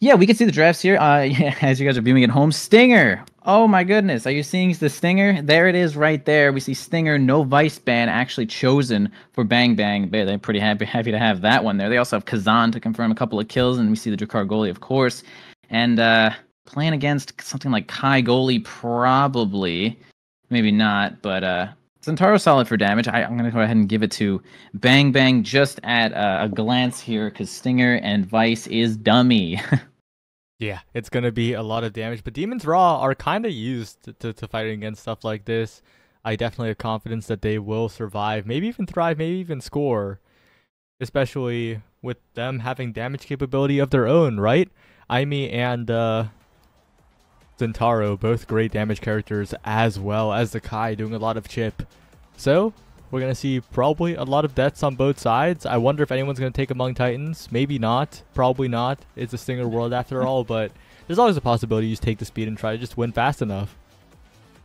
Yeah, we can see the drafts here. Yeah, as you guys are viewing at home, Stinger. Oh my goodness, are you seeing the Stinger? There it is, right there. We see Stinger, no Vice ban, actually chosen for Bang Bang. They're pretty happy to have that one there. They also have Kazan to confirm a couple of kills, and we see the Drakar goalie, of course. And playing against something like Kai goalie, probably, maybe not, but Zentaro solid for damage. I'm going to go ahead and give it to Bang Bang just at a glance here, because Stinger and Vice is dummy. Yeah, it's going to be a lot of damage, but Demons RAAAAHH are kind of used to fighting against stuff like this. I definitely have confidence that they will survive, maybe even thrive, maybe even score, especially with them having damage capability of their own, right? Aimi and Zentaro, both great damage characters, as well as the Kai doing a lot of chip. So we're going to see probably a lot of deaths on both sides. I wonder if anyone's going to take Among Titans. Maybe not. Probably not. It's a Stinger world after all, but there's always a possibility you just take the speed and try to just win fast enough.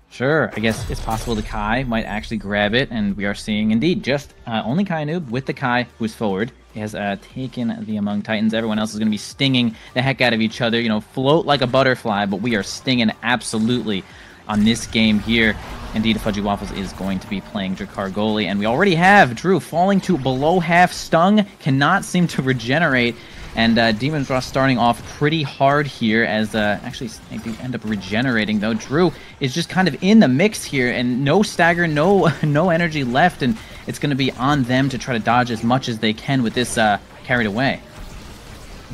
Sure, I guess it's possible the Kai might actually grab it, and we are seeing indeed just only Kai Noob with the Kai who's forward. He has taken the Among Titans. Everyone else is going to be stinging the heck out of each other. You know, float like a butterfly, but we are stinging absolutely on this game here. Indeed, FudgyWaffles is going to be playing Drakar goalie, and we already have Drew falling to below half stung, cannot seem to regenerate, and Demons RAAAAHH starting off pretty hard here as actually they end up regenerating though. Drew is just kind of in the mix here, and no stagger, no energy left, and it's going to be on them to try to dodge as much as they can with this carried away.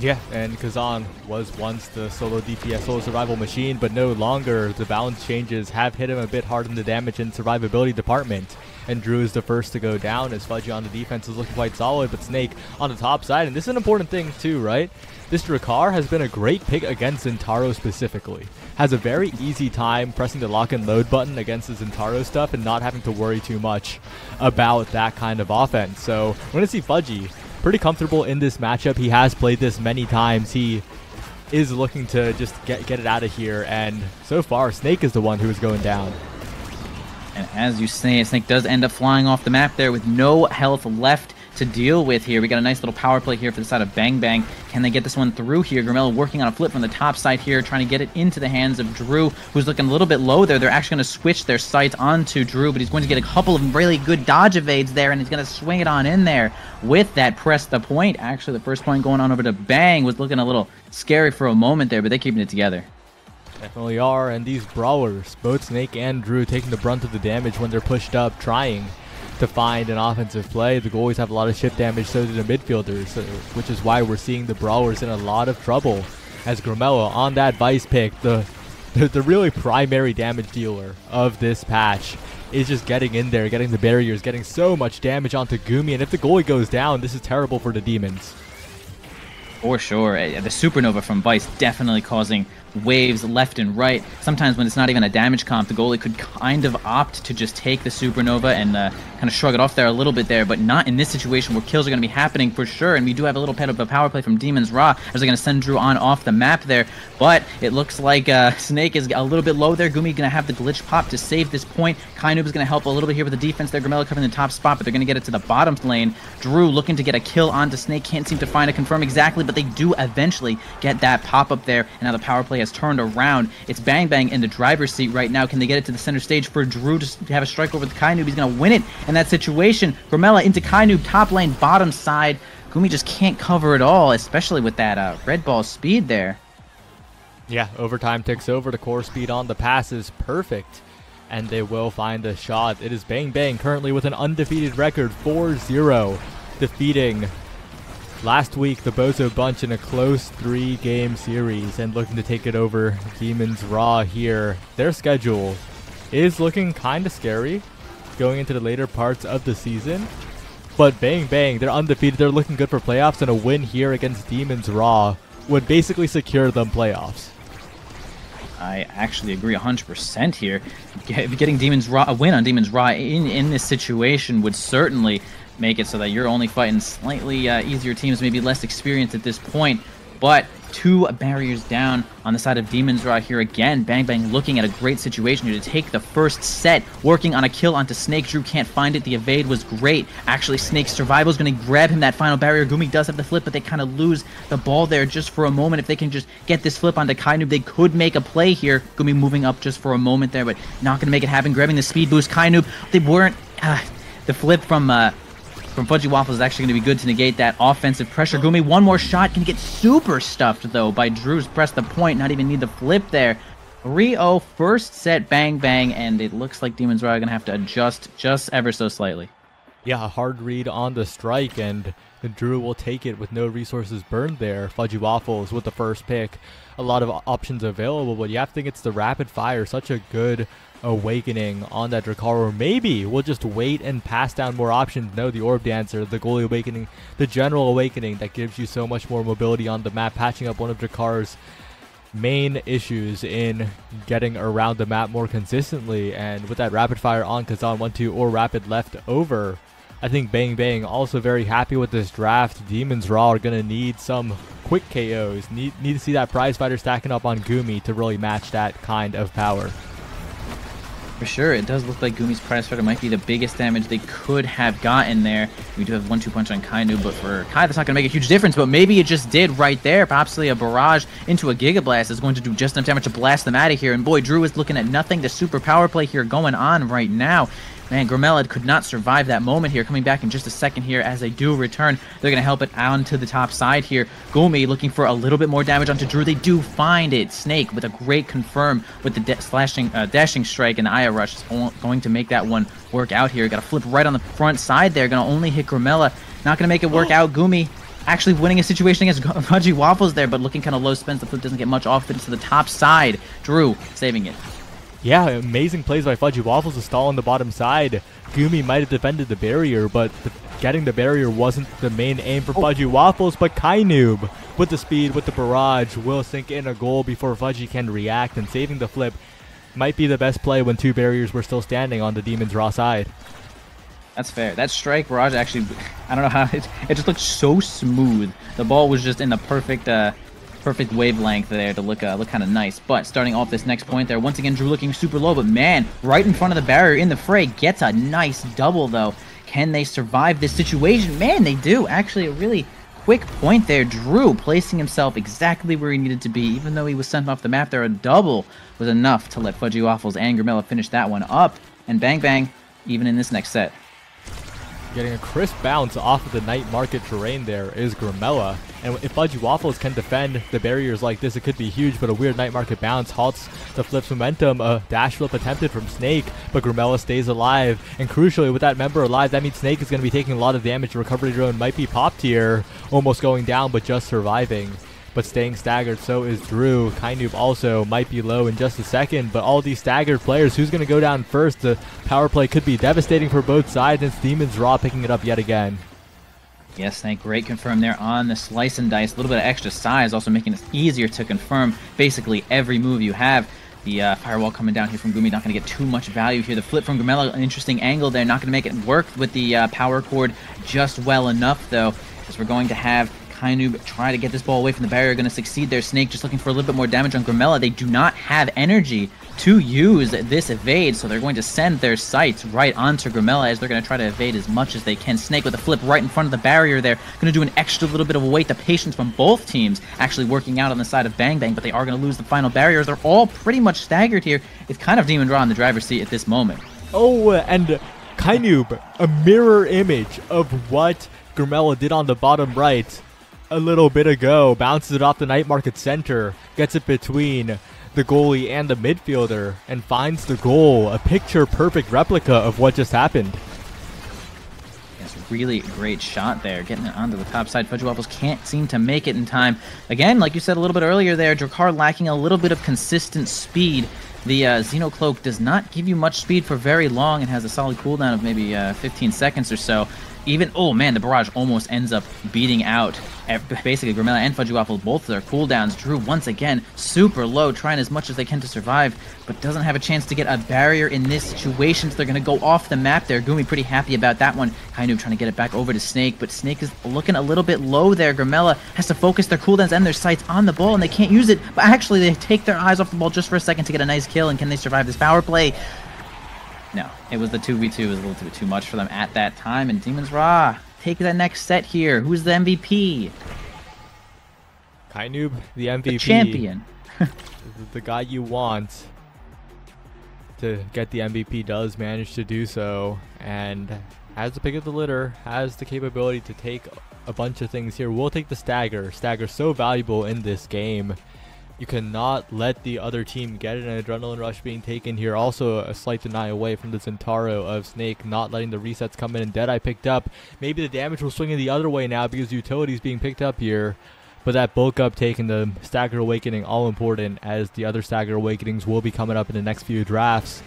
Yeah, and Kazan was once the solo DPS, solo survival machine, but no longer. The balance changes have hit him a bit hard in the damage and survivability department. And Drew is the first to go down as Fudgy on the defense is looking quite solid, but Snake on the top side. And this is an important thing too, right? This Drakar has been a great pick against Zentaro specifically. Has a very easy time pressing the lock and load button against the Zentaro stuff and not having to worry too much about that kind of offense. So we're going to see Fudgy pretty comfortable in this matchup. He has played this many times. He is looking to just get it out of here, and so far Snake is the one who is going down. And as you say, Snake does end up flying off the map there with no health left to deal with here. We got a nice little power play here for the side of Bang Bang. Can they get this one through here? Grimella working on a flip from the top side here, trying to get it into the hands of Drew, who's looking a little bit low there. They're actually going to switch their sights onto Drew, but he's going to get a couple of really good dodge evades there, and he's going to swing it on in there with that press the point. Actually, the first point going on over to Bang was looking a little scary for a moment there, but they're keeping it together. Definitely are, and these brawlers, both Snake and Drew, taking the brunt of the damage when they're pushed up, trying to find an offensive play. The goalies have a lot of chip damage, so do the midfielders, which is why we're seeing the brawlers in a lot of trouble. As Grimella on that Vice pick, the really primary damage dealer of this patch, is just getting in there, getting the barriers, getting so much damage onto Gumi, and if the goalie goes down, this is terrible for the Demons. For sure. The Supernova from Vice definitely causing waves left and right. Sometimes when it's not even a damage comp, the goalie could kind of opt to just take the Supernova and kind of shrug it off there a little bit there, but not in this situation where kills are going to be happening for sure. And we do have a little bit of a power play from Demons RAAAAHH as they're going to send Drew on off the map there, but it looks like Snake is a little bit low there. Gumi going to have the glitch pop to save this point. Kainoob is going to help a little bit here with the defense there. Grimella covering the top spot, but they're going to get it to the bottom lane. Drew looking to get a kill onto Snake, can't seem to find a confirm exactly, but they do eventually get that pop up there, and now the power play has turned around. It's Bang Bang in the driver's seat right now. Can they get it to the center stage for Drew to have a strike over the Kainoob? He's going to win it in that situation. Grimella into Kainoob, top lane, bottom side. Gumi just can't cover it all, especially with that red ball speed there. Yeah, overtime takes over. The core speed on the pass is perfect, and they will find a shot. It is Bang Bang currently with an undefeated record, 4-0, defeating last week the Bozo Bunch in a close 3-game series and looking to take it over Demons RAAAAHH here. Their schedule is looking kind of scary going into the later parts of the season, but Bang Bang, they're undefeated, they're looking good for playoffs, and a win here against Demons RAAAAHH would basically secure them playoffs. I actually agree 100% here. Getting Demons RAAAAHH, a win on Demons RAAAAHH in this situation would certainly make it so that you're only fighting slightly easier teams, maybe less experienced at this point. But 2 barriers down on the side of Demons RAAAAHH here again. Bang Bang looking at a great situation here to take the first set, working on a kill onto Snake. Drew can't find it. The evade was great. Actually, Snake's survival is going to grab him that final barrier. Gumi does have the flip, but they kind of lose the ball there just for a moment. If they can just get this flip onto Kainoob, they could make a play here. Gumi moving up just for a moment there, but not going to make it happen. Grabbing the speed boost. Kainoob, they weren't... the flip from FudgyWaffles is actually going to be good to negate that offensive pressure. Gumi, one more shot, can get super stuffed, though, by Drew's press the point, not even need the flip there. 3-0, first set, Bang Bang, and it looks like Demons RAAAAHH are going to have to adjust just ever so slightly. Yeah, a hard read on the strike, and Drew will take it with no resources burned there. FudgyWaffles with the first pick. A lot of options available, but you have to think it's the rapid fire. Such a good awakening on that Drakkar. Or maybe we'll just wait and pass down more options. No, the Orb Dancer, the goalie awakening, the general awakening that gives you so much more mobility on the map, patching up one of Drakkar's main issues in getting around the map more consistently. And with that rapid fire on Kazan 1-2 or rapid left over, I think Bang Bang also very happy with this draft. Demons RAAAAHH are going to need some quick KOs. Need to see that prize fighter stacking up on Gumi to really match that kind of power. For sure, it does look like Gumi's prize fighter might be the biggest damage they could have gotten there. We do have 1-2 punch on Kainoob, but for Kai, that's not going to make a huge difference, but maybe it just did right there. Possibly a barrage into a Giga Blast is going to do just enough damage to blast them out of here. And boy, Drew is looking at nothing. The super power play here going on right now. Man, Grimella could not survive that moment here. Coming back in just a second here as they do return. They're going to help it onto the top side here. Gumi looking for a little bit more damage onto Drew. They do find it. Snake with a great confirm with the dashing strike, and the Aya Rush is going to make that one work out here. Got a flip right on the front side there. Going to only hit Grimella. Not going to make it work out. Gumi actually winning a situation against FudgyWaffles there, but looking kind of low spins. The flip doesn't get much off it to the top side. Drew saving it. Yeah, amazing plays by FudgyWaffles to stall on the bottom side. Gumi might have defended the barrier, but getting the barrier wasn't the main aim for FudgyWaffles, but Kainoob with the speed, with the barrage, will sink in a goal before Fudgy can react, and saving the flip might be the best play when 2 barriers were still standing on the Demons RAAAAHH side. That's fair. That strike barrage actually, I don't know how, it just looked so smooth. The ball was just in the perfect wavelength there to look kind of nice. But starting off this next point there, once again, Drew looking super low, but man, right in front of the barrier in the fray, gets a nice double though. Can they survive this situation? Man, they do. Actually, a really quick point there. Drew placing himself exactly where he needed to be, even though he was sent off the map there. A double was enough to let FudgyWaffles and Grimella finish that one up. And Bang Bang, even in this next set. Getting a crisp bounce off of the night market terrain there is Grimella. And if FudgyWaffles can defend the barriers like this, it could be huge, but a weird night market bounce halts the flip's momentum. A dash flip attempted from Snake, but Grimella stays alive. And crucially, with that member alive, that means Snake is going to be taking a lot of damage. Recovery drone might be popped here, almost going down, but just surviving. But staying staggered, so is Drew. Kainoob also might be low in just a second, but all these staggered players, who's going to go down first? The power play could be devastating for both sides, and it's Demons RAAAAHH picking it up yet again. Yes, Snake, great confirm there on the slice and dice. A little bit of extra size, also making it easier to confirm basically every move you have. The firewall coming down here from Gumi, not going to get too much value here. The flip from Grimella, an interesting angle there, not going to make it work with the power cord just well enough, though, as we're going to have Kainoob try to get this ball away from the barrier. Going to succeed there. Snake just looking for a little bit more damage on Grimella. They do not have energy to use this evade, so they're going to send their sights right onto Grimella as they're going to try to evade as much as they can. Snake with a flip right in front of the barrier there. Going to do an extra little bit of a weight. The patience from both teams actually working out on the side of Bang Bang, but they are going to lose the final barriers. They're all pretty much staggered here. It's kind of Demon RAAAAHH in the driver's seat at this moment. Oh, and Kainoob, a mirror image of what Grimella did on the bottom right a little bit ago, bounces it off the night market center, gets it between the goalie and the midfielder, and finds the goal. A picture perfect replica of what just happened. Yes, really great shot there, getting it onto the top side. FudgyWaffles can't seem to make it in time. Again, like you said a little bit earlier there, Drakkar lacking a little bit of consistent speed. The Xenocloak does not give you much speed for very long and has a solid cooldown of maybe 15 seconds or so. even, oh man, the barrage almost ends up beating out basically Grimella and FudgyWaffles, both of their cooldowns. Drew once again super low, trying as much as they can to survive, but doesn't have a chance to get a barrier in this situation, so they're going to go off the map there. Gumi pretty happy about that one. Kainoob trying to get it back over to Snake, but Snake is looking a little bit low there. Grimella has to focus their cooldowns and their sights on the ball, and they can't use it, but actually they take their eyes off the ball just for a second to get a nice kill, and can they survive this power play? No, it was the 2v2. It was a little too much for them at that time, and Demons RAAAAHHH take that next set here. Who's the MVP? Kainoob, the MVP. The champion. The guy you want to get the MVP does manage to do so, and has the pick of the litter, has the capability to take a bunch of things here. We'll take the stagger. Stagger so valuable in this game. You cannot let the other team get an adrenaline rush being taken here. Also a slight deny away from the Zentaro of Snake, not letting the resets come in, and Deadeye picked up. Maybe the damage will swing in the other way now because utility's being picked up here. But that bulk up taking the Stagger Awakening all important, as the other Stagger Awakenings will be coming up in the next few drafts.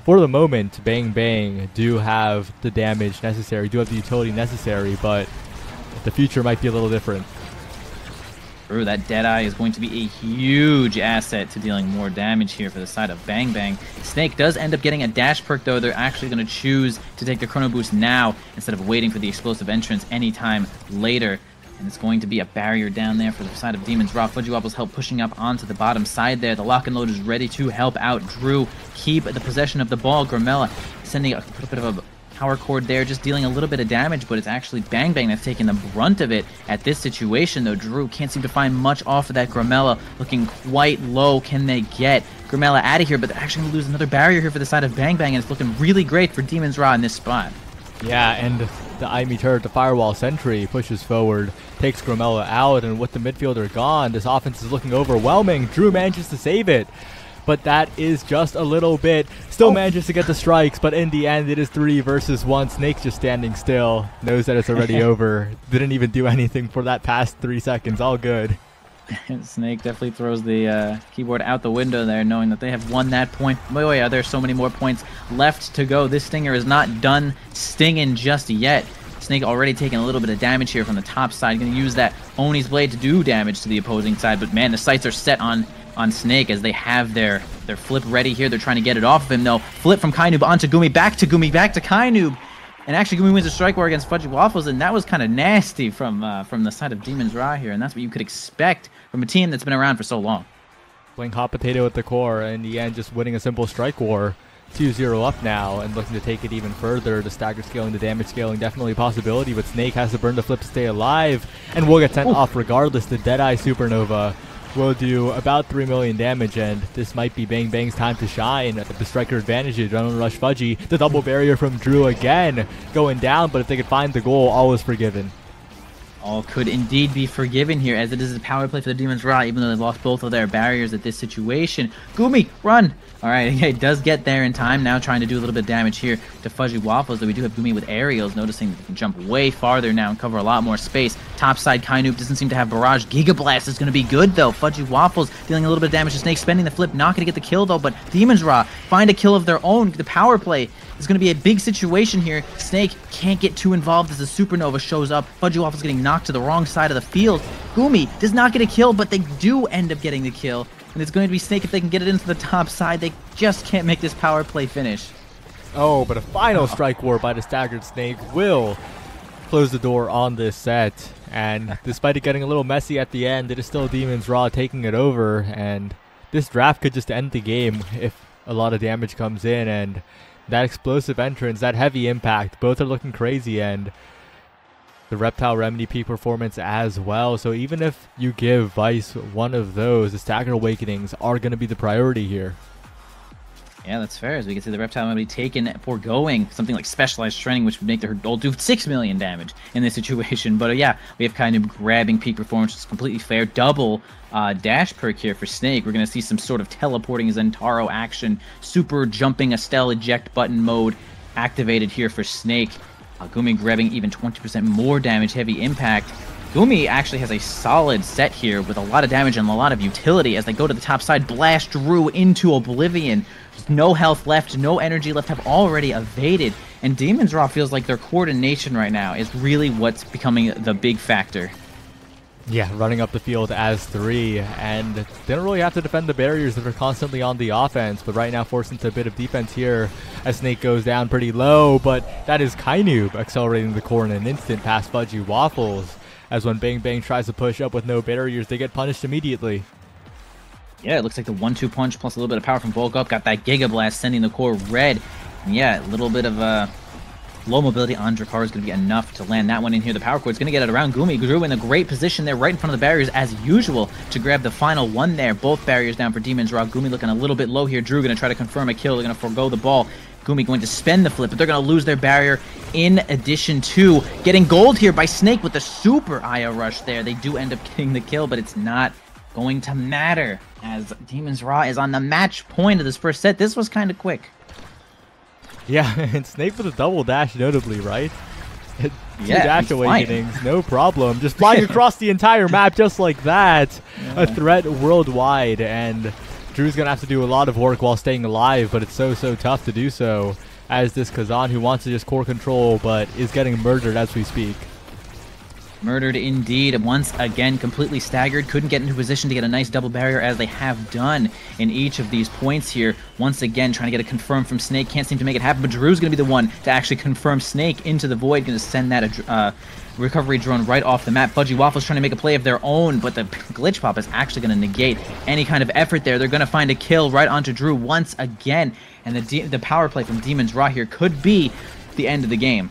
For the moment, Bang Bang do have the damage necessary, do have the utility necessary, but the future might be a little different. True, that Deadeye is going to be a huge asset to dealing more damage here for the side of Bang Bang. Snake does end up getting a dash perk, though. They're actually going to choose to take the Chrono Boost now instead of waiting for the explosive entrance anytime later. And it's going to be a barrier down there for the side of Demons RAAAAHH. FudgyWaffles help pushing up onto the bottom side there. The lock and load is ready to help out Drew keep the possession of the ball. Grimella sending a little bit of a power cord there, just dealing a little bit of damage, but it's actually Bang Bang that's taking the brunt of it at this situation, though. Drew can't seem to find much off of that Grimella, looking quite low. Can they get Grimella out of here? But they're actually going to lose another barrier here for the side of Bang Bang, and it's looking really great for Demons RAAAAHH in this spot. Yeah, and the Aimi turret, the Firewall Sentry, pushes forward, takes Grimella out, and with the midfielder gone, this offense is looking overwhelming. Drew manages to save it, but that is just a little bit. Still manages to get the strikes, but in the end, it is 3 versus 1. Snake just standing still, knows that it's already over. Didn't even do anything for that past 3 seconds. All good. Snake definitely throws the keyboard out the window there, knowing that they have won that point. Boy, are there so many more points left to go. This Stinger is not done stinging just yet. Snake already taking a little bit of damage here from the top side. Going to use that Oni's Blade to do damage to the opposing side, but man, the sights are set on Snake as they have their flip ready here. They're trying to get it off of him, though. Flip from Kainoob onto Gumi, back to Kainoob. And actually, Gumi wins a strike war against FudgyWaffles, and that was kind of nasty from the side of Demons RAAAAHH here, and that's what you could expect from a team that's been around for so long. Playing hot potato at the core, and in the end, just winning a simple strike war. 2-0 up now, and looking to take it even further. The stagger scaling, the damage scaling, definitely a possibility, but Snake has to burn the flip to stay alive, and will get sent off regardless. The Deadeye Supernova will do about 3 million damage, and this might be Bang Bang's time to shine. The striker advantage, Adrenaline Rush Fudgy. The double barrier from Drew again going down, but if they could find the goal, all is forgiven. All could indeed be forgiven here, as it is a power play for the Demons RAAAAHH, even though they've lost both of their barriers at this situation. Gumi, run! Alright, it does get there in time, now trying to do a little bit of damage here to FudgyWaffles, though we do have Gumi with aerials, noticing that they can jump way farther now and cover a lot more space. Topside, Kainoob doesn't seem to have barrage. Giga Blast is going to be good, though. FudgyWaffles dealing a little bit of damage to Snake, spending the flip, not going to get the kill, though, but Demons RAAAAHH find a kill of their own. The power play is going to be a big situation here. Snake can't get too involved as the Supernova shows up. FudgyWaffles getting knocked to the wrong side of the field. Gumi does not get a kill, but they do end up getting the kill. And it's going to be Snake if they can get it into the top side. They just can't make this power play finish. Oh, but a final strike war by the staggered Snake will close the door on this set. And despite it getting a little messy at the end, it is still Demons RAAAAHH taking it over. And this draft could just end the game if a lot of damage comes in. And that explosive entrance, that heavy impact, both are looking crazy. And the Reptile Remedy peak performance as well. So even if you give Vice one of those, the Stagger Awakenings are going to be the priority here. Yeah, that's fair, as we can see the Reptile Remedy taken, foregoing something like Specialized Training, which would make their ult do 6 million damage in this situation. But yeah, we have kind of grabbing peak performance, which is completely fair. Double dash perk here for Snake. We're going to see some sort of teleporting Zentaro action, super jumping Estelle eject button mode activated here for Snake. Gumi grabbing even 20% more damage, heavy impact. Gumi actually has a solid set here with a lot of damage and a lot of utility as they go to the top side, blast Drew into oblivion. No health left, no energy left, have already evaded. And Demons RAAAAHH feels like their coordination right now is really what's becoming the big factor. Yeah, running up the field as 3, and they don't really have to defend the barriers that are constantly on the offense, but right now forced into a bit of defense here as Snake goes down pretty low, but that is Kainoob accelerating the core in an instant past FudgyWaffles, as when Bang Bang tries to push up with no barriers, they get punished immediately. Yeah, it looks like the 1-2 punch plus a little bit of power from Bulk Up got that Giga Blast sending the core red. And yeah, a little bit of low mobility on Drakkar is going to be enough to land that one in here. The power chord's going to get it around Gumi. Drew in a great position there right in front of the barriers as usual to grab the final one there. Both barriers down for Demons RAAAAHH. Gumi looking a little bit low here. Drew going to try to confirm a kill. They're going to forego the ball. Gumi going to spend the flip, but they're going to lose their barrier in addition to getting gold here by Snake with the super Aya rush there. They do end up getting the kill, but it's not going to matter as Demons RAAAAHH is on the match point of this first set. This was kind of quick. Yeah, and Snake with a double dash notably, right? Two Yeah, dash awakenings, no problem. Just flying across the entire map just like that. Yeah. A threat worldwide, and Drew's going to have to do a lot of work while staying alive, but it's so tough to do so as this Kazan who wants to just core control, but is getting murdered as we speak. Murdered indeed. Once again, completely staggered. Couldn't get into position to get a nice double barrier as they have done in each of these points here. Once again, trying to get a confirm from Snake. Can't seem to make it happen, but Drew's going to be the one to actually confirm Snake into the void. Going to send that recovery drone right off the map. FudgyWaffles trying to make a play of their own, but the glitch pop is actually going to negate any kind of effort there. They're going to find a kill right onto Drew once again, and the power play from Demons RAAAAHH here could be the end of the game.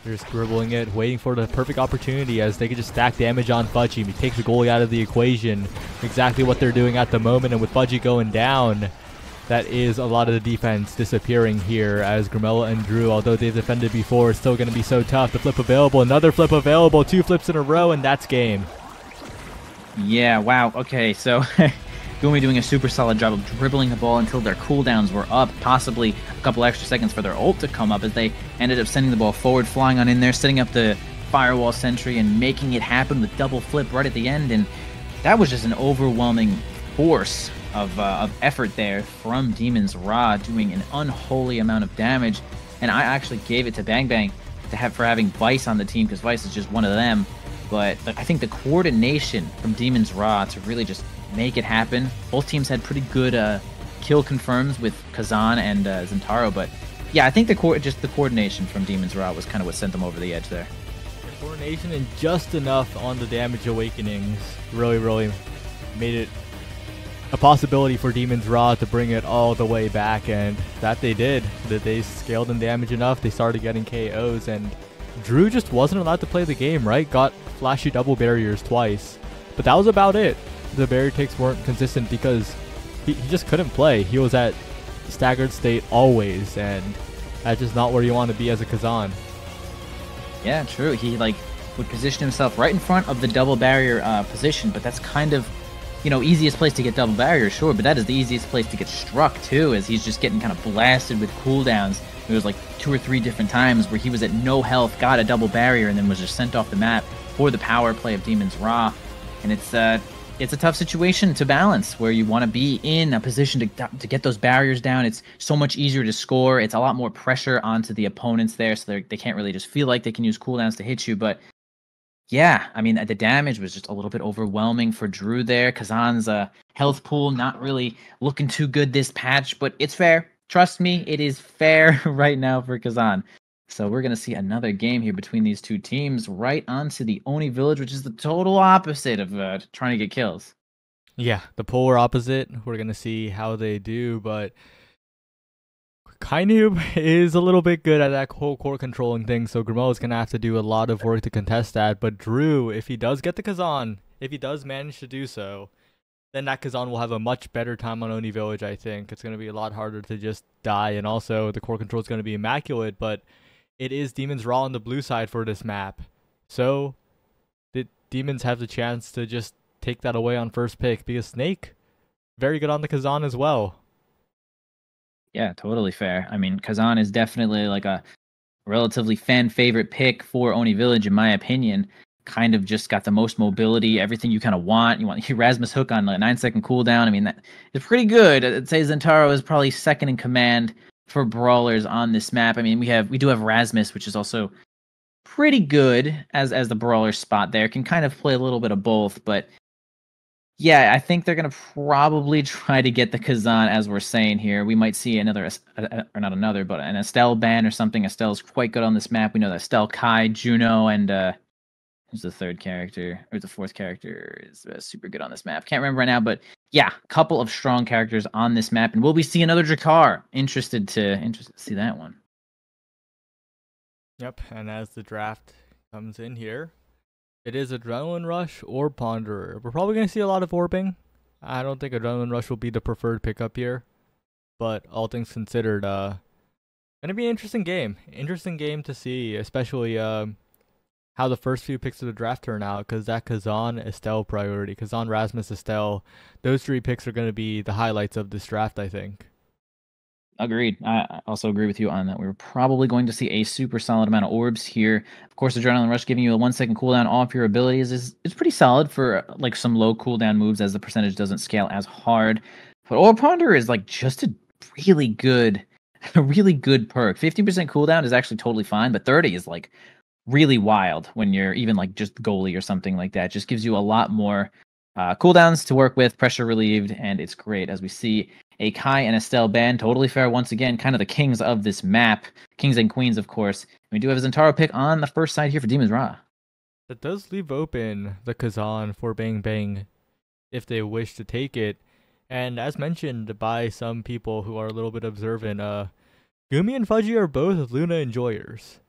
They're scribbling it, waiting for the perfect opportunity as they can just stack damage on Fudgy. He takes the goalie out of the equation. Exactly what they're doing at the moment, and with Fudgy going down, that is a lot of the defense disappearing here as Grimella and Drew, although they've defended before, it's still going to be so tough. The flip available, another flip available, 2 flips in a row, and that's game. Yeah, wow. Okay, so Gumi doing a super solid job of dribbling the ball until their cooldowns were up, possibly a couple extra seconds for their ult to come up as they ended up sending the ball forward, flying on in there, setting up the firewall sentry and making it happen with double flip right at the end. And that was just an overwhelming force of effort there from Demons RAAAAHH, doing an unholy amount of damage. And I actually gave it to Bang Bang for having Vice on the team, because Vice is just one of them. But I think the coordination from Demons RAAAAHH to really just make it happen. Both teams had pretty good kill confirms with Kazan and Zentaro, but yeah, I think the coordination from Demons RAAAAHH was kind of what sent them over the edge there. Coordination and just enough on the damage awakenings really made it a possibility for Demons RAAAAHH to bring it all the way back, and that they did. That they scaled in damage enough, they started getting KOs, and Drew just wasn't allowed to play the game, right? Got flashy double barriers twice, but that was about it. The barrier takes weren't consistent because he just couldn't play. He was at staggered state always, and that's just not where you want to be as a Kazan. Yeah, true. He would position himself right in front of the double barrier position, but that's kind of, you know, easiest place to get double barrier, sure, but that is the easiest place to get struck too, as he's just getting kind of blasted with cooldowns. There was like 2 or 3 different times where he was at no health, got a double barrier, and then was just sent off the map for the power play of Demons RAAAAHH. And it's a tough situation to balance, where you want to be in a position to get those barriers down. It's so much easier to score. It's a lot more pressure onto the opponents there, so they can't really just feel like they can use cooldowns to hit you. But yeah, I mean, the damage was just a little bit overwhelming for Drew there. Kazan's health pool not really looking too good this patch, but it's fair. Trust me, it is fair right now for Kazan. So we're going to see another game here between these two teams right onto the Oni Village, which is the total opposite of trying to get kills. Yeah, the polar opposite. We're going to see how they do, but Kainoob is a little bit good at that whole core controlling thing, so Grimel is going to have to do a lot of work to contest that. But Drew, if he does get the Kazan, if he does manage to do so, then that Kazan will have a much better time on Oni Village, I think. It's going to be a lot harder to just die, and also the core control is going to be immaculate, but it is Demons RAAAAHH on the blue side for this map. So the Demons have the chance to just take that away on first pick, because Snake, very good on the Kazan as well. Yeah, totally fair. I mean, Kazan is definitely like a relatively fan favorite pick for Oni Village, in my opinion. Kind of just got the most mobility, everything you kind of want. You want Erasmus Hook on a 9-second cooldown. I mean, that is pretty good. I'd say Zentaro is probably second in command for brawlers on this map. I mean, we do have Rasmus, which is also pretty good as the brawler spot there. Can kind of play a little bit of both, but yeah, I think they're gonna probably try to get the Kazan, as we're saying here. We might see another, or not another, but an Estelle ban or something. Estelle's quite good on this map. We know that Estelle, Kai, Juno, and who's the third character or the fourth character is super good on this map. Can't remember right now, but yeah, a couple of strong characters on this map. And will we see another Drakkar? Interested to see that one. Yep, and as the draft comes in here, it is Adrenaline Rush or Ponderer. We're probably going to see a lot of orbing. I don't think Adrenaline Rush will be the preferred pickup here, but all things considered, going to be an interesting game. Interesting game to see, especially how the first few picks of the draft turn out, because that Kazan Estelle priority, Kazan, Rasmus, Estelle, those 3 picks are going to be the highlights of this draft, I think. Agreed. I also agree with you on that. We're probably going to see a super solid amount of orbs here. Of course, Adrenaline Rush giving you a 1-second cooldown off your abilities is pretty solid for like some low cooldown moves, as the percentage doesn't scale as hard. But Orb Ponder is like just a really good perk. 50% cooldown is actually totally fine, but 30 is like really wild when you're even like just goalie or something like that. It just gives you a lot more cooldowns to work with, pressure relieved, and it's great. As we see a Kai and Estelle ban, totally fair once again, kind of the kings of this map. Kings and queens, of course. We do have a Zentaro pick on the first side here for Demons RAAAAHH. That does leave open the Kazan for Bang Bang if they wish to take it. And as mentioned by some people who are a little bit observant, Gumi and Fudgy are both Luna enjoyers.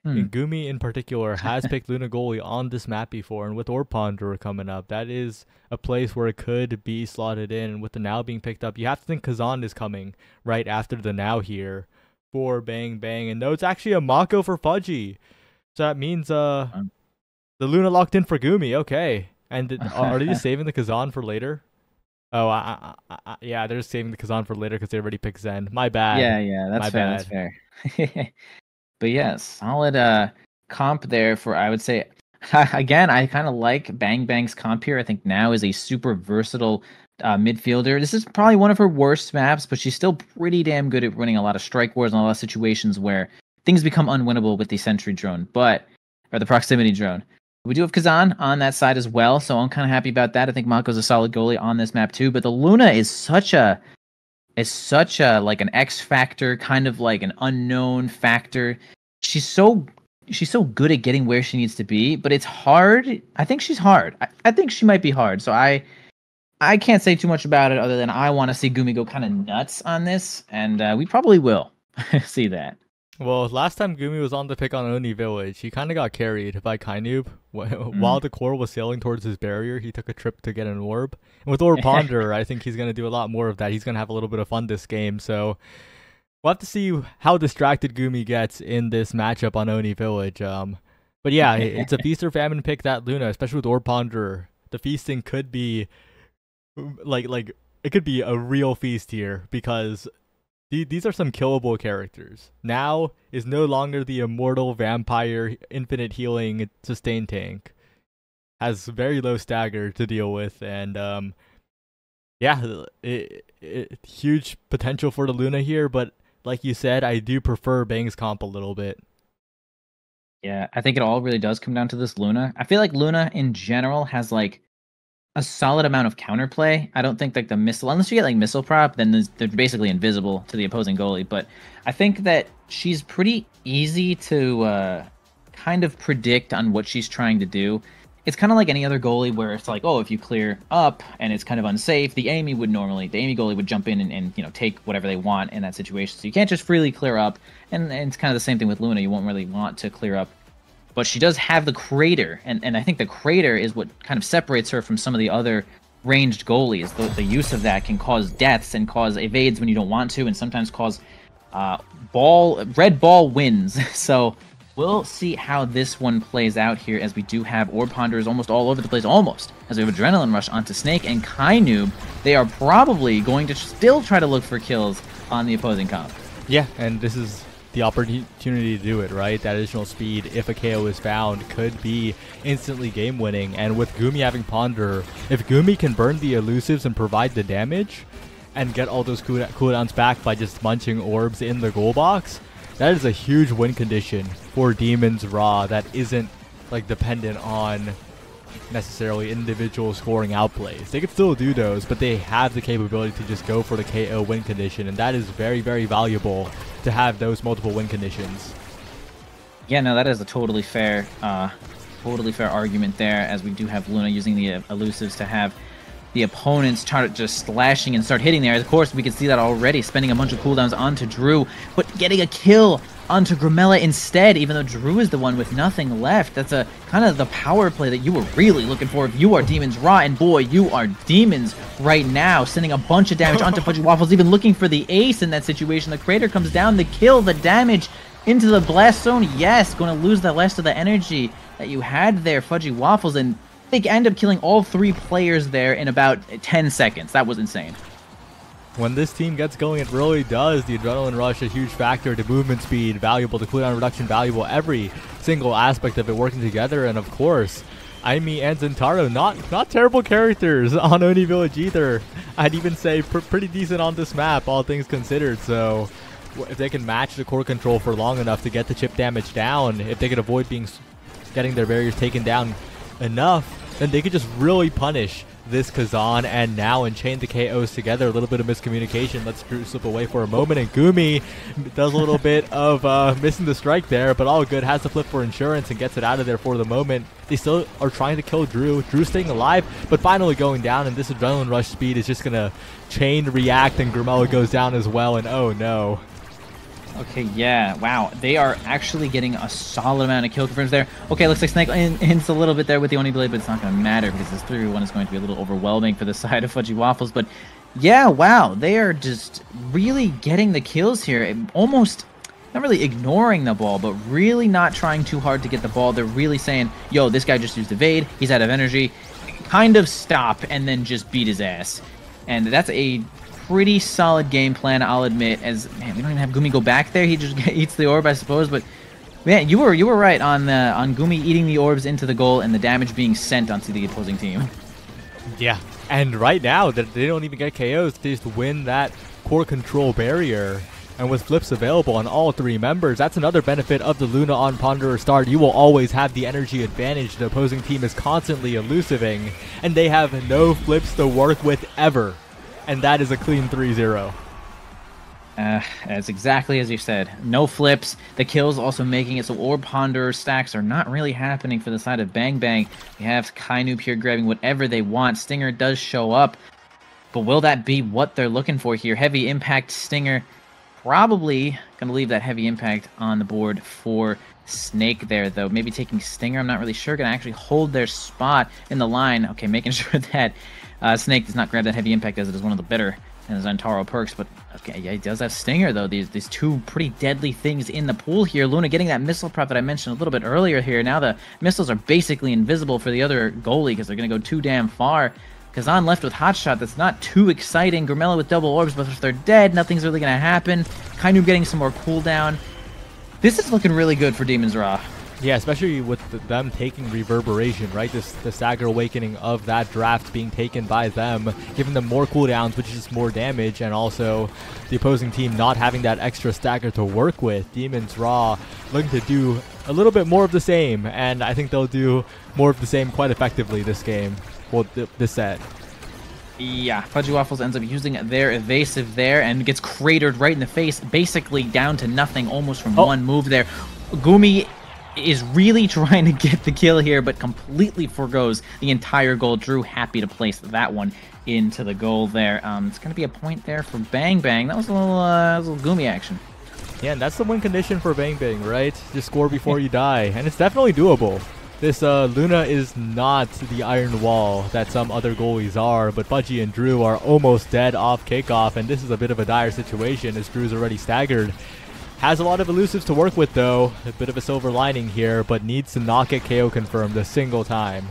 And Gumi in particular has picked Luna goalie on this map before, and with Orb Ponderer coming up, that is a place where it could be slotted in. And with the Now being picked up, you have to think Kazan is coming right after the Now here for Bang Bang. And no, it's actually a Mako for Fudgy. So that means the Luna locked in for Gumi. Okay. And are they just saving the Kazan for later? Oh, yeah, they're just saving the Kazan for later because they already picked Zen. My bad. Yeah, that's fair. That's fair. But yeah, solid comp there for, I would say, again, I kind of like Bang Bang's comp here. I think Now is a super versatile midfielder. This is probably one of her worst maps, but she's still pretty damn good at running a lot of strike wars and a lot of situations where things become unwinnable with the sentry drone, or the proximity drone. We do have Kazan on that side as well, so I'm kind of happy about that. I think Mako's a solid goalie on this map too, but the Luna is such a like an X factor, kind of like an unknown factor. She's so good at getting where she needs to be, but it's hard. I think she's hard. I think she might be hard. So I can't say too much about it other than I want to see Gumi go kind of nuts on this, and we probably will see that. Well, last time Gumi was on the pick on Oni Village, he kind of got carried by Kainoob. While the core was sailing towards his barrier, he took a trip to get an orb. And with Orb Ponder, I think he's going to do a lot more of that. He's going to have a little bit of fun this game. So we'll have to see how distracted Gumi gets in this matchup on Oni Village. But yeah, it's a feast or famine pick, that Luna, especially with Orb Ponder. The feasting could be like it could be a real feast here, because these are some killable characters. Now is no longer the immortal vampire, infinite healing, sustain tank. Has very low stagger to deal with, and yeah, huge potential for the Luna here, but like you said, I do prefer Bang's comp a little bit. Yeah, I think it all really does come down to this Luna. I feel like Luna in general has like a solid amount of counterplay. I don't think like the missile, unless you get like missile prop, then they're basically invisible to the opposing goalie. But I think that she's pretty easy to kind of predict on what she's trying to do. It's kind of like any other goalie where it's like, oh, if you clear up and it's kind of unsafe, the Amy goalie would jump in and take whatever they want in that situation. So you can't just freely clear up. And it's kind of the same thing with Luna. You won't really want to clear up. But she does have the Crater, and I think the Crater is what kind of separates her from some of the other ranged goalies. The use of that can cause deaths and cause evades when you don't want to, and sometimes cause red ball wins. So we'll see how this one plays out here, as we do have Orb Ponderers almost all over the place, as we have Adrenaline Rush onto Snake and Kainoob. They are probably going to still try to look for kills on the opposing comp. Yeah, and this is the opportunity to do it, right? That additional speed, if a KO is found, could be instantly game winning. And with Gumi having Ponder, if Gumi can burn the elusives and provide the damage, and get all those cooldowns back by just munching orbs in the goal box, that is a huge win condition for Demons RAAAAHH that isn't like dependent on necessarily individual scoring outplays. They could still do those, but they have the capability to just go for the KO win condition, and that is very, very valuable to have those multiple win conditions. Yeah, no, that is a totally fair argument there, as we do have Luna using the elusives to have the opponents start just slashing and start hitting there. Of course, we can see that already, spending a bunch of cooldowns onto Drew, but getting a kill onto Grimella instead, even though Drew is the one with nothing left. That's a kind of the power play that you were really looking for if you are Demons RAAAAHH, and boy, you are Demons right now, sending a bunch of damage onto FudgyWaffles, even looking for the ace in that situation. The Crater comes down, the kill, the damage into the blast zone. Yes, going to lose the rest of the energy that you had there, FudgyWaffles, and they end up killing all 3 players there in about 10 seconds. That was insane. When this team gets going, it really does. The adrenaline rush, a huge factor. The movement speed, valuable. The cooldown reduction, valuable. Every single aspect of it working together. And of course, Aimi and Zentaro, not terrible characters on Oni Village either. I'd even say pretty decent on this map, all things considered. So if they can match the core control for long enough to get the chip damage down, if they could avoid getting their barriers taken down enough, then they could just really punish this Kazan and now and chain the KOs together. A little bit of miscommunication lets Drew slip away for a moment, and Gumi does a little bit of missing the strike there, but all good. Has to flip for insurance and gets it out of there for the moment. They still are trying to kill Drew. Drew's staying alive, but finally going down, and this adrenaline rush speed is just gonna chain react, and Grimella goes down as well, and oh no. Okay, yeah, wow. They are actually getting a solid amount of kill confirms there. Okay, looks like Snake hints a little bit there with the Oni Blade, but it's not going to matter because this 3v1 is going to be a little overwhelming for the side of FudgyWaffles. But yeah, wow, they are just really getting the kills here. Almost not really ignoring the ball, but really not trying too hard to get the ball. They're really saying, yo, this guy just used evade, he's out of energy, kind of stop, and then just beat his ass. And that's a pretty solid game plan, I'll admit. As man, we don't even have Gumi go back there. He just eats the orb, I suppose. But man, you were right on Gumi eating the orbs into the goal and the damage being sent onto the opposing team. Yeah, and right now they don't even get KOs. They just win that core control barrier. And with flips available on all 3 members, that's another benefit of the Luna on Ponderer start. You will always have the energy advantage. The opposing team is constantly elusiving, and they have no flips to work with ever. And that is a clean 3-0. That's exactly as you said. No flips. The kills also making it so Orb Ponderer stacks are not really happening for the side of Bang Bang. We have Kainoob here grabbing whatever they want. Stinger does show up. But will that be what they're looking for here? Heavy impact Stinger. Probably going to leave that heavy impact on the board for Snake there, though. Maybe taking Stinger. I'm not really sure. Going to actually hold their spot in the line. Okay, making sure that Snake does not grab that heavy impact as it is one of the better Zentaro perks. But okay, yeah, he does have Stinger, though. These 2 pretty deadly things in the pool here. Luna getting that missile prep that I mentioned a little bit earlier here. Now the missiles are basically invisible for the other goalie because they're going to go too damn far. Kazan left with Hotshot. That's not too exciting. Grimella with double orbs, but if they're dead, nothing's really going to happen. Kainoob getting some more cooldown. This is looking really good for Demons RAAAAHH. Yeah, especially with them taking reverberation, right? The stagger awakening of that draft being taken by them, giving them more cooldowns, which is just more damage, and also the opposing team not having that extra stagger to work with. Demons RAAAAHH looking to do a little bit more of the same, and I think they'll do more of the same quite effectively this game. Well, this set. Yeah, FudgyWaffles ends up using their evasive there and gets cratered right in the face, basically down to nothing almost from one move there. Gumi is really trying to get the kill here, but completely forgoes the entire goal. Drew happy to place that one into the goal there. It's going to be a point there for Bang Bang. That was a little Gumi action. Yeah, and that's the win condition for Bang Bang, right? Just score before you die, and it's definitely doable. This Luna is not the iron wall that some other goalies are, but Fudgy and Drew are almost dead off kickoff, and this is a bit of a dire situation as Drew's already staggered. Has a lot of elusives to work with, though. A bit of a silver lining here, but needs to not get KO confirmed a single time.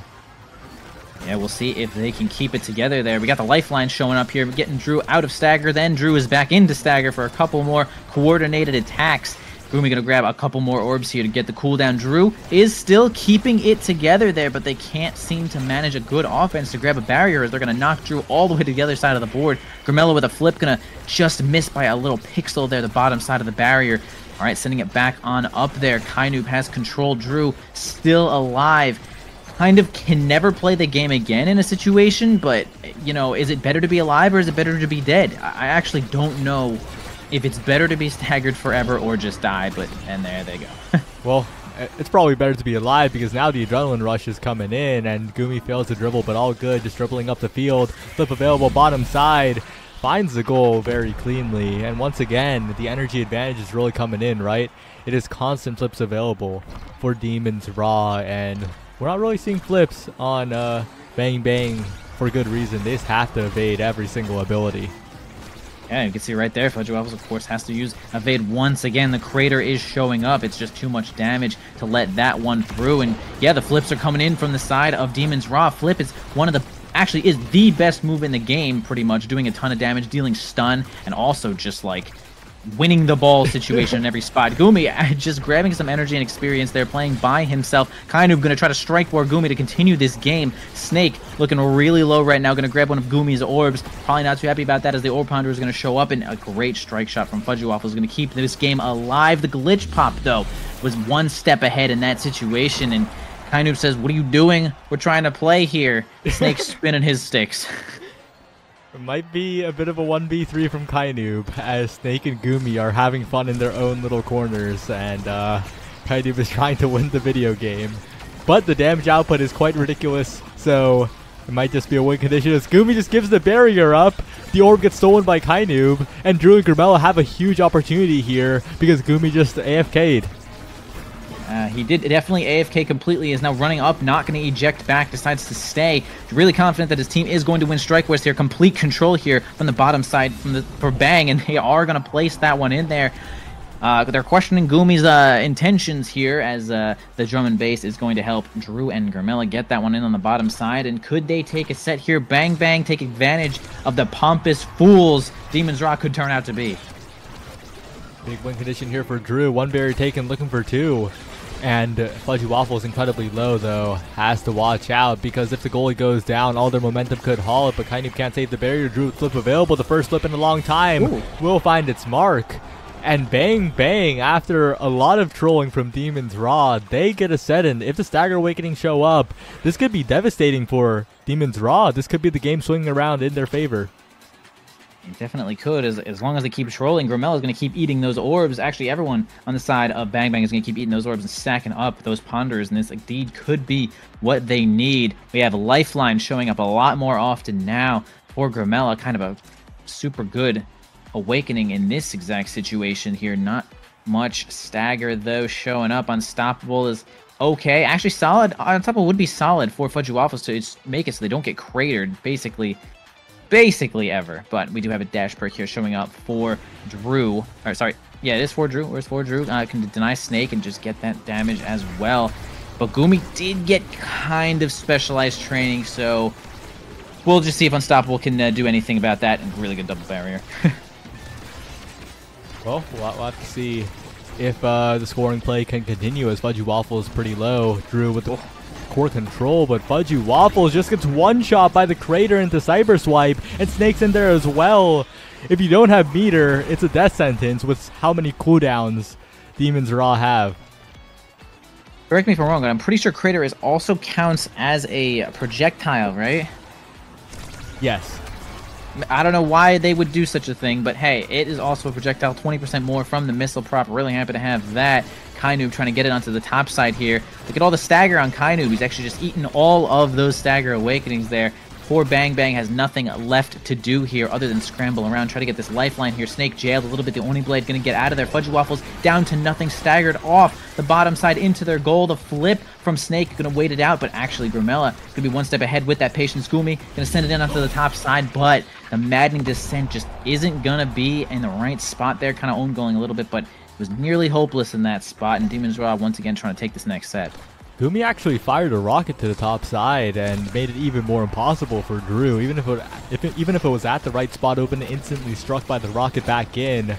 Yeah, we'll see if they can keep it together there. We got the lifeline showing up here, getting Drew out of stagger. Then Drew is back into stagger for a couple more coordinated attacks. Gumi gonna grab a couple more orbs here to get the cooldown. Drew is still keeping it together there, but they can't seem to manage a good offense to grab a barrier as they're gonna knock Drew all the way to the other side of the board. Grimella with a flip gonna just miss by a little pixel there, the bottom side of the barrier. All right, sending it back on up there. Kainoob has control. Drew still alive. Kind of can never play the game again in a situation, but, you know, is it better to be alive or is it better to be dead? I actually don't know if it's better to be staggered forever or just die, and there they go. Well, it's probably better to be alive because now the adrenaline rush is coming in and Gumi fails to dribble, but all good, just dribbling up the field. Flip available bottom side, finds the goal very cleanly, and once again, the energy advantage is really coming in, right? It is constant flips available for Demons RAAAAHH, and we're not really seeing flips on Bang Bang for good reason. They just have to evade every single ability. Yeah, you can see right there, FudgyWaffles, of course, has to use evade once again. The crater is showing up. It's just too much damage to let that one through. And yeah, the flips are coming in from the side of Demons RAAAAHH. Flip is one of the, actually is the best move in the game, pretty much, doing a ton of damage, dealing stun, and also just like winning the ball situation in every spot. Gumi just grabbing some energy and experience there, playing by himself. Kainoob going to try to strike for Gumi to continue this game. Snake looking really low right now, going to grab one of Gumi's orbs. Probably not too happy about that as the Orb Pounder is going to show up, and a great strike shot from FudgyWaffles is going to keep this game alive. The glitch pop, though, was one step ahead in that situation, and Kainoob says, "What are you doing? We're trying to play here." Snake spinning his sticks. It might be a bit of a 1v3 from Kainoob as Snake and Gumi are having fun in their own little corners, and Kainoob is trying to win the video game. But the damage output is quite ridiculous, so it might just be a win condition as Gumi just gives the barrier up. The orb gets stolen by Kainoob, and Drew and Grimella have a huge opportunity here because Gumi just AFK'd. He did definitely AFK completely, is now running up, not going to eject back, decides to stay. Really confident that his team is going to win Strike West here. Complete control here from the bottom side for Bang, and they are going to place that one in there. They're questioning Gumi's intentions here as the drum and bass is going to help Drew and Grimella get that one in on the bottom side. And could they take a set here? Bang Bang take advantage of the pompous fools Demons RAAAAHH could turn out to be. Big win condition here for Drew. One barrier taken, looking for two. And FudgyWaffles incredibly low, though. Has to watch out because if the goalie goes down, all their momentum could haul it. But Kainoob can't save the barrier. Drew with flip available. The first flip in a long time. Ooh. Will find its mark. And Bang Bang, after a lot of trolling from Demons RAAAAHH, they get a set in. If the Stagger Awakening show up, this could be devastating for Demons RAAAAHH. This could be the game swinging around in their favor. It definitely could, as long as they keep trolling. Grimella is going to keep eating those orbs. Actually, everyone on the side of Bang Bang is going to keep eating those orbs and stacking up those ponders, and this indeed could be what they need. We have Lifeline showing up a lot more often now for Grimella. Kind of a super good awakening in this exact situation here. Not much Stagger, though, showing up. Unstoppable is okay. Actually, solid. Unstoppable would be solid for FudgyWaffles to make it so they don't get cratered, basically ever. But we do have a dash perk here showing up for Drew. Or sorry, yeah, it is for Drew. Where's for Drew? Can deny Snake and just get that damage as well. But Gumi did get kind of specialized training, so we'll just see if Unstoppable can do anything about that. And really good double barrier. Well, we'll have to see if the scoring play can continue as FudgyWaffles is pretty low. Drew with the core control, but FudgyWaffles just gets one shot by the crater into Cyber Swipe, and Snake's in there as well. If you don't have meter, it's a death sentence with how many cooldowns Demons RAAAAHH have. Correct me if I'm wrong, but I'm pretty sure crater is also counts as a projectile, right? Yes. I don't know why they would do such a thing, but hey, it is also a projectile, 20% more from the missile prop. Really happy to have that. Kainoob trying to get it onto the top side here. Look at all the stagger on Kainoob. He's actually just eaten all of those stagger awakenings there. Poor Bang Bang has nothing left to do here other than scramble around, try to get this lifeline here. Snake jailed a little bit. The Oni Blade going to get out of there. FudgyWaffles down to nothing, staggered off the bottom side into their goal. The flip from Snake going to wait it out, but actually Grimella going to be one step ahead with that Patience. Gumi going to send it in onto the top side, but the maddening descent just isn't going to be in the right spot there. Kind of own goaling a little bit, but it was nearly hopeless in that spot, and Demons RAAAAHH once again trying to take this next set. Gumi actually fired a rocket to the top side and made it even more impossible for Drew. Even if it was at the right spot open, instantly struck by the rocket back in.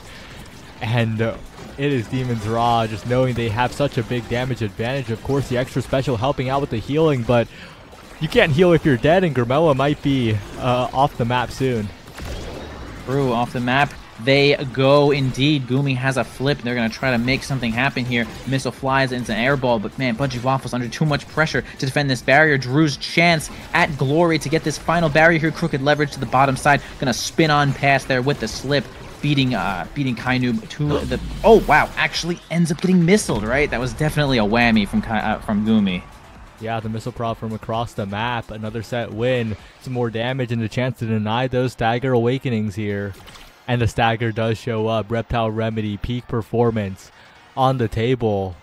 And it is Demons RAAAAHH just knowing they have such a big damage advantage. Of course, the extra special helping out with the healing, but you can't heal if you're dead, and Grimella might be off the map soon. True, off the map. They go indeed. Gumi has a flip. They're going to try to make something happen here. Missile flies into an air ball, but man, FudgyWaffles under too much pressure to defend this barrier. Drew's chance at glory to get this final barrier here. Crooked leverage to the bottom side. Going to spin on past there with the slip. Beating Kainoob to the... Oh, wow. Actually ends up getting missiled, right? That was definitely a whammy from Gumi. Yeah, the missile prop from across the map. Another set win. Some more damage and a chance to deny those stagger awakenings here. And the stagger does show up. Reptile Remedy, peak performance on the table.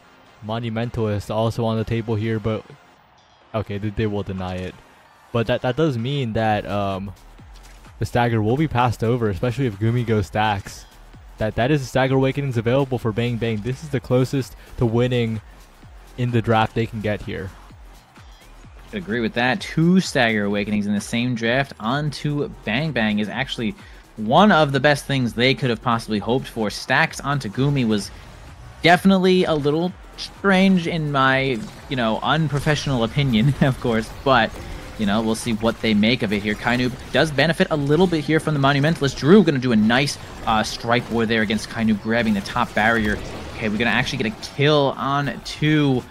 Monumentalist also on the table here, but okay, they will deny it. But that does mean that the stagger will be passed over, especially if Gumi goes stacks. That is the stagger awakenings available for Bang Bang. This is the closest to winning in the draft they can get here. I agree with that. 2 stagger awakenings in the same draft onto Bang Bang is actually one of the best things they could have possibly hoped for. Stacks onto Gumi was definitely a little strange in my, unprofessional opinion, of course, but, we'll see what they make of it here. Kainoob does benefit a little bit here from the Monumentalist. Drew going to do a nice strike war there against Kainoob, grabbing the top barrier. Okay, we're going to actually get a kill on to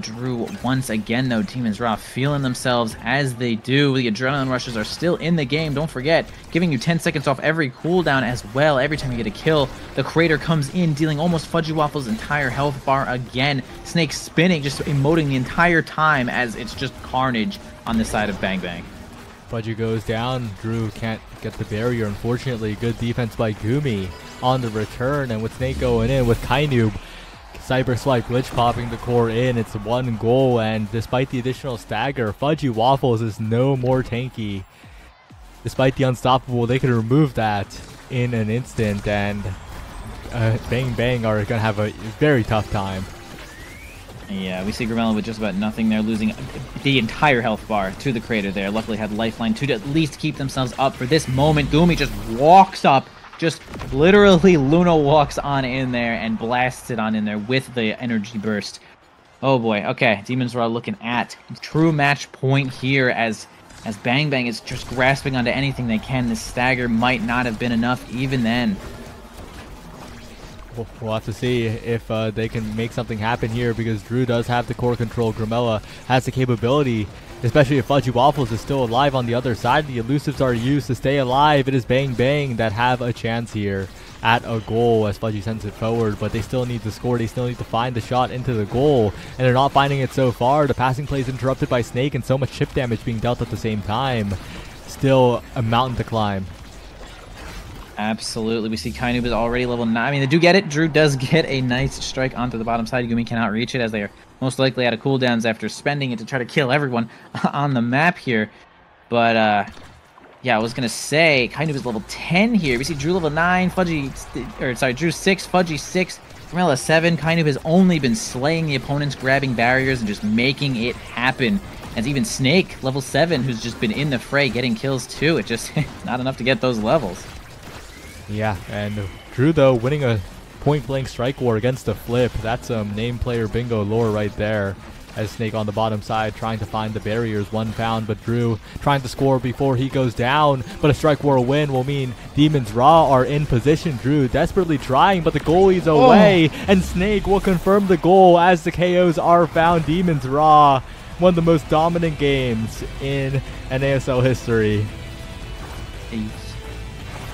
Drew once again, though. Demons RAAAAHH feeling themselves as they do. The adrenaline rushes are still in the game. Don't forget, giving you 10 seconds off every cooldown as well. Every time you get a kill, the Crater comes in, dealing almost FudgyWaffles' entire health bar again. Snake spinning, just emoting the entire time as it's just carnage on the side of Bang Bang. Fudgy goes down. Drew can't get the barrier, unfortunately. Good defense by Gumi on the return, and with Snake going in with Kainoob. Cyber Swipe glitch popping the core in. It's 1 goal, and despite the additional stagger, FudgyWaffles is no more tanky. Despite the unstoppable, they could remove that in an instant, and Bang Bang are going to have a very tough time. Yeah, we see Grimella with just about nothing there, losing the entire health bar to the Crater there. Luckily had Lifeline to at least keep themselves up for this moment. Gumi just walks up. Just literally Luna walks on in there and blasts it on in there with the energy burst. Oh boy. Okay, Demons RAAAAHH looking at true match point here as Bang Bang is just grasping onto anything they can. This stagger might not have been enough even then. We'll have to see if they can make something happen here, because Drew does have the core control. Grimella has the capability, especially if FudgyWaffles is still alive on the other side. The elusives are used to stay alive. It is Bang Bang that have a chance here at a goal as Fudgy sends it forward, but they still need to score. They still need to find the shot into the goal, and they're not finding it so far. The passing play is interrupted by Snake, and so much chip damage being dealt at the same time. Still a mountain to climb. Absolutely. We see Kainoob is already level 9. I mean, they do get it. Drew does get a nice strike onto the bottom side. Gumi cannot reach it as they are most likely out of cooldowns after spending it to try to kill everyone on the map here. But, yeah, I was going to say, Kainoob is level 10 here. We see Drew level 9, Drew 6, Fudgy 6, Grimella 7. Kainoob has only been slaying the opponents, grabbing barriers, and just making it happen. As even Snake, level 7, who's just been in the fray, getting kills too. It just not enough to get those levels. Yeah, and Drew, though, winning a point-blank strike war against the flip. That's some name player bingo lore right there. As Snake on the bottom side trying to find the barriers, 1 pound, but Drew trying to score before he goes down. But a strike war win will mean Demons RAAAAHH are in position. Drew desperately trying, but the goalie's away, and Snake will confirm the goal as the KOs are found. Demons RAAAAHH, one of the most dominant games in NASL history.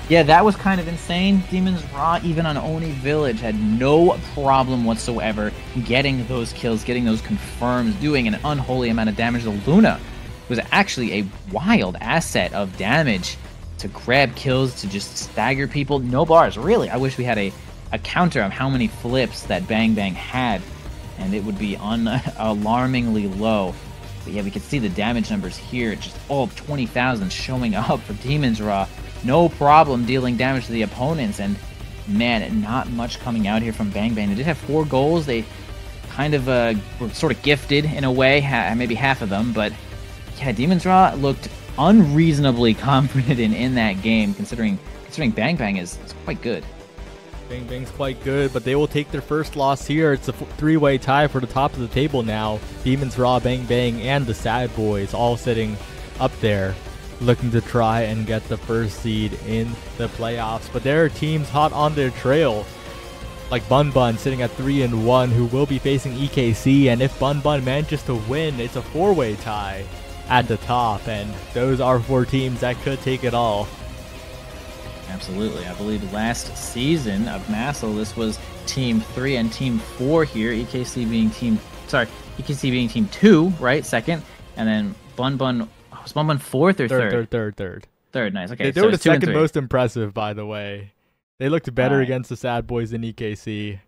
Yeah, that was kind of insane. Demons RAAAAHH, even on Oni Village, had no problem whatsoever getting those kills, getting those confirms, doing an unholy amount of damage. The Luna was actually a wild asset of damage to grab kills, to just stagger people. No bars, really. I wish we had a counter of how many flips that Bang Bang had, and it would be alarmingly low. But yeah, we can see the damage numbers here. Just all 20,000 showing up for Demons RAAAAHH. No problem dealing damage to the opponents, and man, not much coming out here from Bang Bang. They did have 4 goals. They kind of were sort of gifted in a way, maybe half of them, but yeah, Demons RAAAAHH looked unreasonably confident in that game, considering Bang Bang is quite good. Bang Bang's quite good, but they will take their first loss here. It's a three-way tie for the top of the table now. Demons RAAAAHH, Bang Bang, and the Sad Boys all sitting up there, looking to try and get the first seed in the playoffs. But there are teams hot on their trail, like Bun Bun sitting at 3-1, who will be facing EKC. And if Bun Bun manages to win, it's a four-way tie at the top. And those are four teams that could take it all. Absolutely. I believe last season of NASL, this was Team 3 and Team 4 here. EKC being Team 2, right? Second. And then Bun Bun, was Bun Bun fourth or third? Third, nice. Okay, they were the second most impressive, by the way. They looked better against the Sad Boys than EKC.